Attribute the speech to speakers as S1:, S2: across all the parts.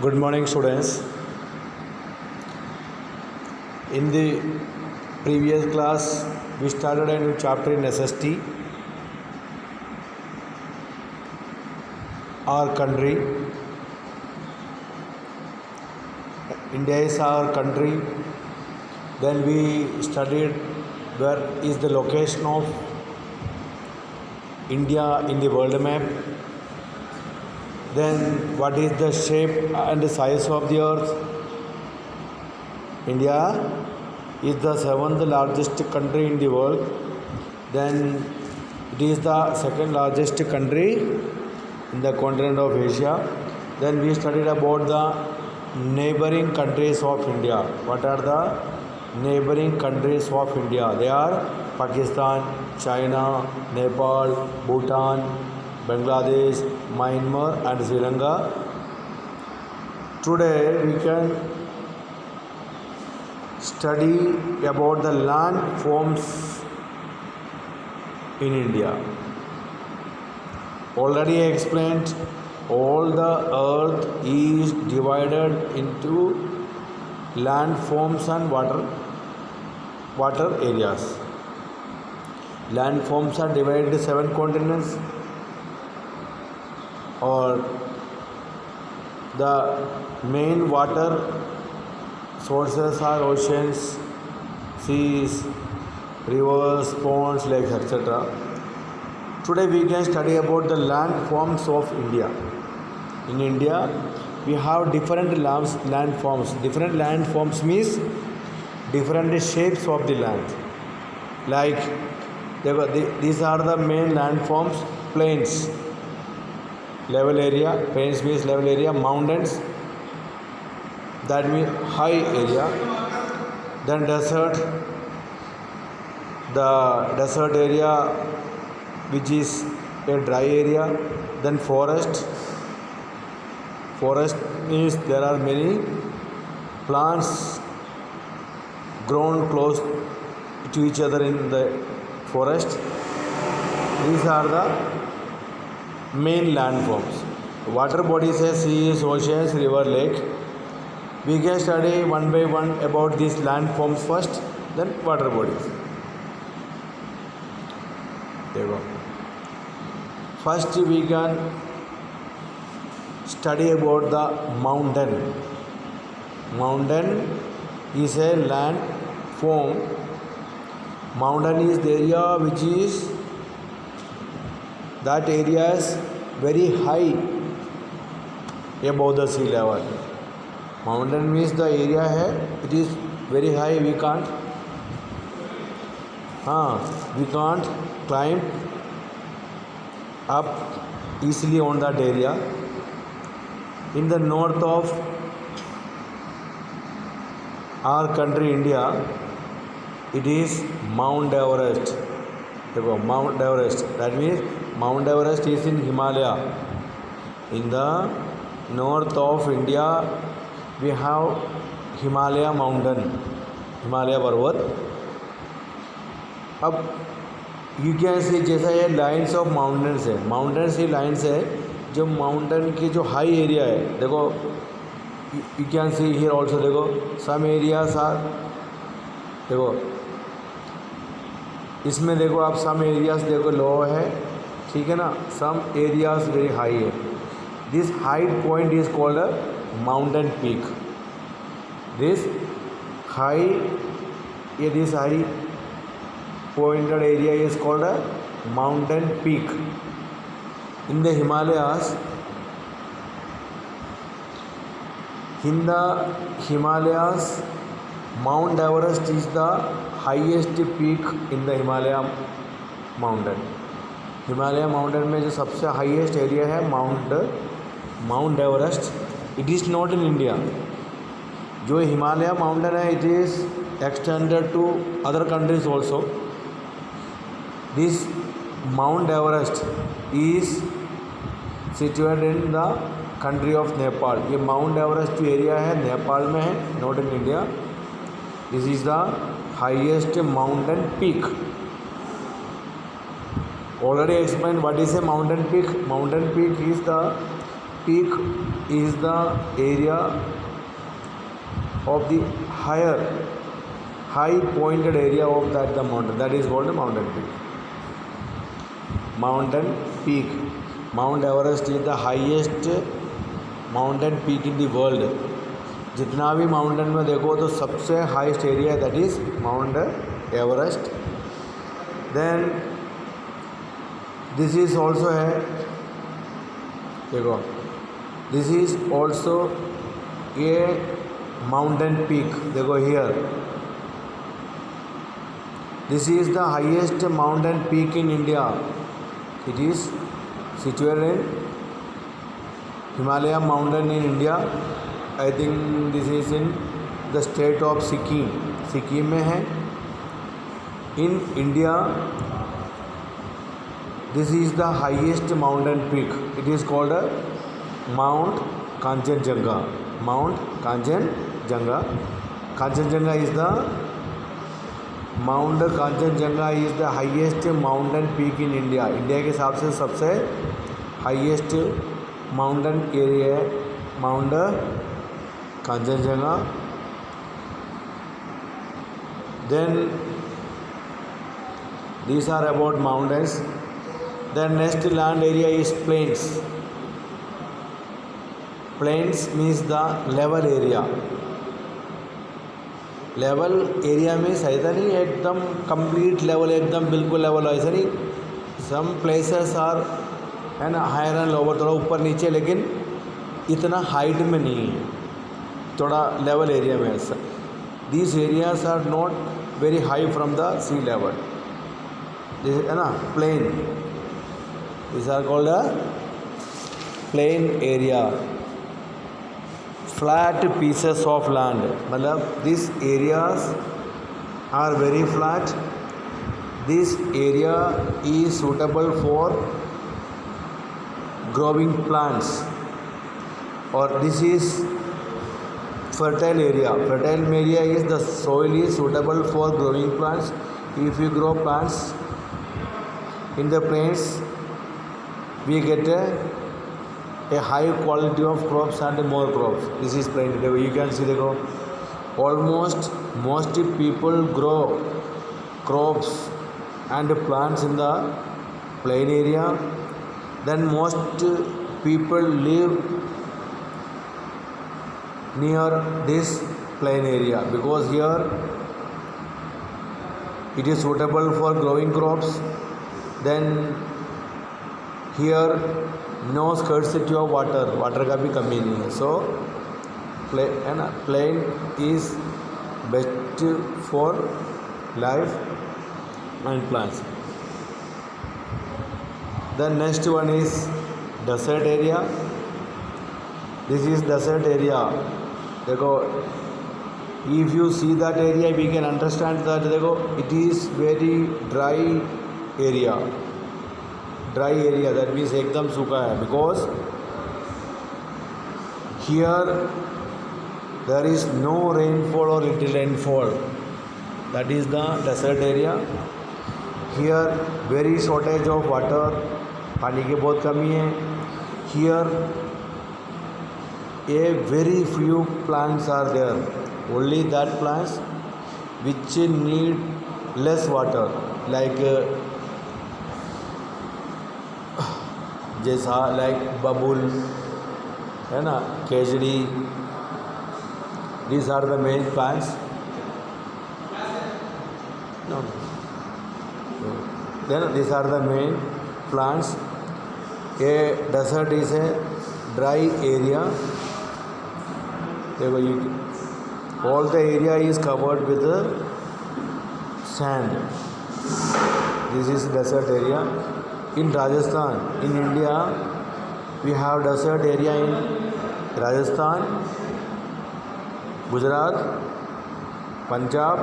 S1: Good morning, students. In the previous class, we started a new chapter in SST. Our country. India is our country. Then we studied where is the location of India in the world map. Then what is the shape and the size of the earth? India is the seventh largest country in the world. Then it is the second largest country in the continent of Asia. Then we studied about the neighboring countries of India. What are the neighboring countries of India? They are Pakistan, China, Nepal, Bhutan, Bangladesh, Myanmar and Sri Lanka. Today we can study about the landforms in India. Already I explained all the earth is divided into landforms and water areas. Landforms are divided into 7 continents, or the main water sources are oceans, seas, rivers, ponds, lakes, etc. Today we can study about the landforms of India. In India, we have different landforms. Different landforms means different shapes of the land. Like these are the main landforms: plains, level area. Plains means level area. Mountains, that means high area. Then desert, the desert area which is a dry area. Then forest means there are many plants grown close to each other in the forest. These are the main landforms. Water bodies are seas, oceans, river, lake. We can study one by one about these landforms first, then water bodies. There you go. First we can study about the mountain. Mountain is a landform. Mountain is the area which is very high above the sea level. Mountain means the area it is very high. We can't climb up easily on that area. In the north of our country India, it is Mount Everest. Mount Everest. That means Mount Everest is in Himalaya. In the north of India, we have Himalaya mountain, Himalaya पर्वत. अब you can सी जैसा ये lines of mountains है, mountains की lines है जो mountain की जो हाई एरिया है. देखो you can see here also. देखो सम एरियाज आर, देखो इसमें देखो आप सम एरियाज देखो लो है, ठीक है ना. सम एरियाज वेरी हाई है. This height point is called a mountain peak. This high pointed area is called a mountain peak. In the Himalayas, Mount Everest is the highest peak in the Himalaya mountain. Himalaya mountain में जो सबसे highest area है Mount Everest. It is not in India. जो Himalaya mountain है, it is extended to other countries also. This mount Everest is situated in the country of Nepal. ये mount Everest जो area है नेपाल में है, not in India. This is the highest mountain peak. Already explain what is a mountain peak. Mountain peak is the peak is the area of the high pointed area of that the mountain, that is called a mountain peak. Mountain peak. Mount Everest is the highest mountain peak in the world. जितना भी mountain में देखो तो सबसे highest area that is Mount Everest. Then this is also है, देखो this is also a mountain peak. देखो here this is the highest mountain peak in India. It is situated in Himalaya mountain in India. I think this is in the state of Sikkim. Sikkim में है in India. This is the highest mountain peak. It is called Mount Kanchenjunga. Mount Kanchenjunga. Kanchenjunga is the mount Kanchenjunga is the highest mountain peak in India. India के हिसाब से सबसे highest mountain area है mount Kanchenjunga. Then these are about mountains. Then next land area is plains. Plains means the level area. Level area means ऐसा नहीं एकदम complete level, एकदम बिल्कुल लेवल ऐसा नहीं. सम प्लेसेस आर है ना हायर एंड लोअर, थोड़ा ऊपर नीचे, लेकिन इतना हाइट में नहीं है, थोड़ा लेवल एरिया में ऐसा. These areas are not very high from the sea level. This है ना plain. This are called a plain area. Flat pieces of land, मतलब this areas are very flat. This area is suitable for growing plants. और this is fertile area. Fertile area is the soil is suitable for growing plants. If you grow plants in the plains, we get a high quality of crops and more crops. This is plain. You can see the almost most people grow crops and plants in the plain area. Then most people live near this plain area because here it is suitable for growing crops. Then here no scarcity of water, water का भी कमी नहीं है. So plain is best for life and plants. The next one is desert area. This is desert area. देखो if you see that area we can understand that देखो it is very dry area. Dry area that means एकदम सूखा है because here there is no rainfall or little rainfall. That is the desert area. Here very shortage of water, पानी की बहुत कमी है. Here a very few plants are there, only that plants which need less water, like जैसा like बबूल है ना, केजड़ी. These are the main plants. No. Then these are the main plants. A desert is a dry area. All the area is covered with sand. This is desert area. In Rajasthan, in India, we have desert area in Rajasthan, Gujarat, Punjab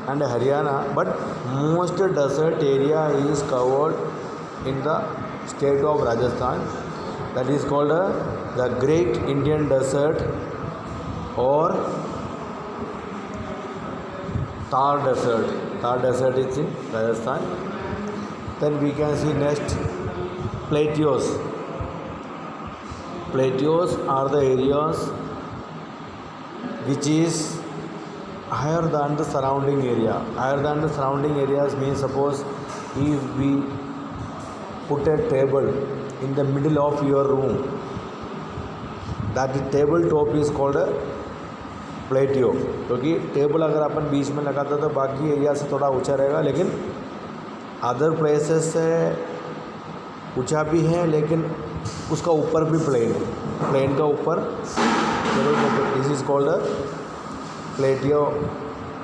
S1: and Haryana, but most desert area is covered in the state of Rajasthan. That is called the Great Indian Desert or Thar Desert. Thar Desert is in Rajasthan. Then we can see next plateaus. Plateaus are the areas which is higher than the surrounding area. Higher than the surrounding areas means, suppose if we put a table in the middle of your room, that table top is called a plateau. क्योंकि table अगर अपन बीच में लगाता तो बाकी area से थोड़ा ऊंचा रहेगा, लेकिन अदर प्लेसेस से ऊंचा भी है, लेकिन उसका ऊपर भी प्लेन है, प्लेन का ऊपर this is called plateau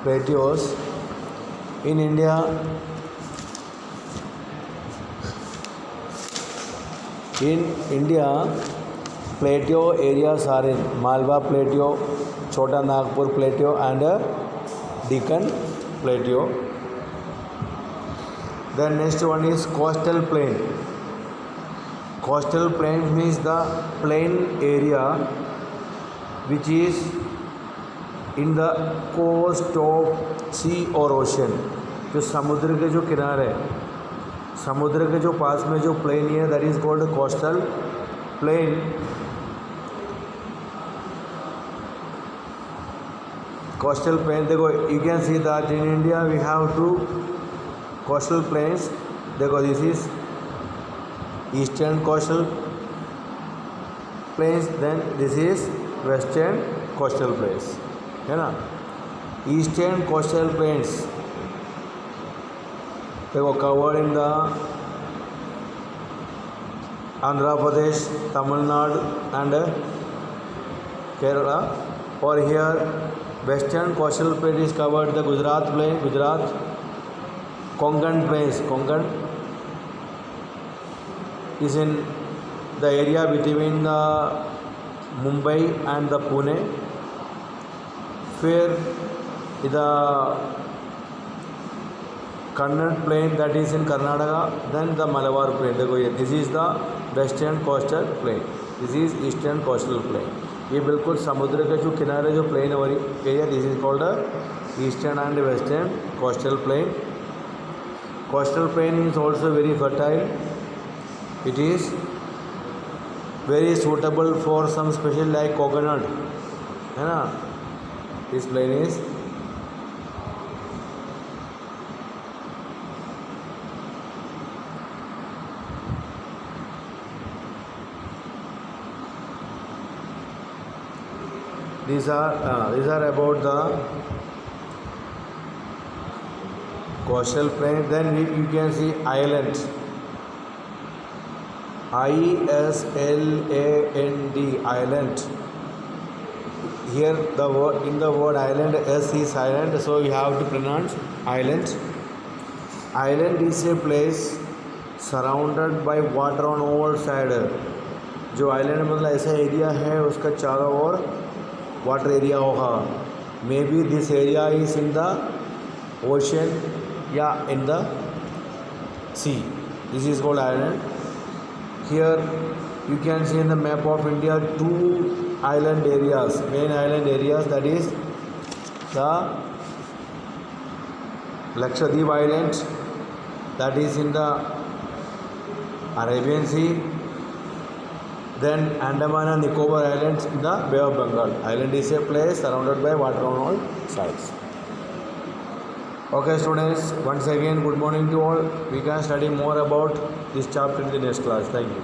S1: plateaus in India. In India, plateau areas are in Malwa Plateau, Chota Nagpur Plateau and Deccan Plateau. The next one is coastal plain. Coastal plain means the plain area which is in the coast of sea or ocean. जो समुद्र के जो किनारे, समुद्र के जो पास में जो प्लेन है, that is called coastal plain. Coastal plain, देखो you can see that in India we have two coastal plains. देखो this is eastern coastal plains, then this is western coastal plains, है ना. ईस्टर्न कोस्टल प्लेन्स देखो covered in the Andhra Pradesh, Tamil Nadu and Kerala. Or here western coastal plain is covered the Gujarat plain, Gujarat, Konkan plains. Konkan is in the area between the Mumbai and the Pune. Where the Kannada plain, that is in Karnataka, then the Malabar plain. देखो ये this is the western coastal plain, this is eastern coastal plain. ये बिल्कुल समुद्र के जो किनारे जो plain area, this is called eastern and western coastal plain. Coastal plain is also very fertile. It is very suitable for some special like coconut, है ना. This plain is these are about the coastal plain. Then you can see islands, ISLAND, island. Here the word, in the word island, S is silent, so you have to pronounce island. Island is a place surrounded by water on all sides. जो island मतलब ऐसा area है उसका चारों ओर water area होगा. May be this area is in the ocean या in the sea. This is called island. Here you can see in the map of India two island areas, main island areas, that is the Lakshadweep island, that is in the Arabian sea. Then Andaman and Nicobar Islands in the Bay of Bengal. Island is a place surrounded by water on all sides. Okay students, once again good morning to all. We can study more about this chapter in the next class. Thank you.